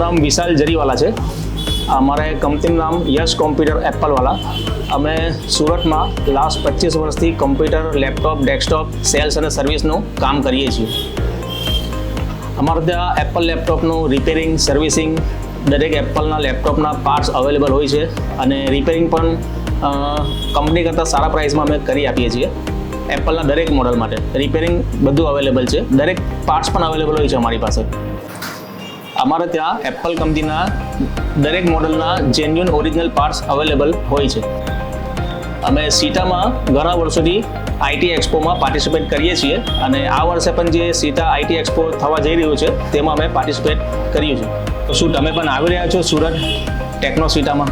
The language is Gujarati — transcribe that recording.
મારું નામ વિશાલ જરીવાલા છે. અમારે કંપનીનું નામ યશ કોમ્પ્યુટર એપલવાલા. અમે સુરતમાં લાસ્ટ 25 વર્ષથી કમ્પ્યુટર, લેપટોપ, ડેસ્કટોપ, સેલ્સ અને સર્વિસનું કામ કરીએ છીએ. અમારે ત્યાં એપલ લેપટોપનું રિપેરિંગ, સર્વિસિંગ, દરેક એપલના લેપટોપના પાર્ટ્સ અવેલેબલ હોય છે અને રિપેરિંગ પણ કંપની કરતાં સારા પ્રાઇસમાં અમે કરી આપીએ છીએ. એપલના દરેક મોડલ માટે રિપેરિંગ બધું અવેલેબલ છે. દરેક પાર્ટ્સ પણ અવેલેબલ હોય છે અમારી પાસે. અમારે ત્યાં એપલ કંપનીના દરેક મોડલના જેન્યુઅન ઓરિજિનલ પાર્ટ્સ અવેલેબલ હોય છે. અમે સીટામાં ઘણા વર્ષોથી આઈટી એક્સપોમાં પાર્ટિસિપેટ કરીએ છીએ અને આ વર્ષે પણ જે સીટા આઈટી એક્સપો થવા જઈ રહ્યું છે તેમાં અમે પાર્ટિસિપેટ કર્યું છે. તો શું તમે પણ આવી રહ્યા છો સુરત ટેકનો સીટામાં?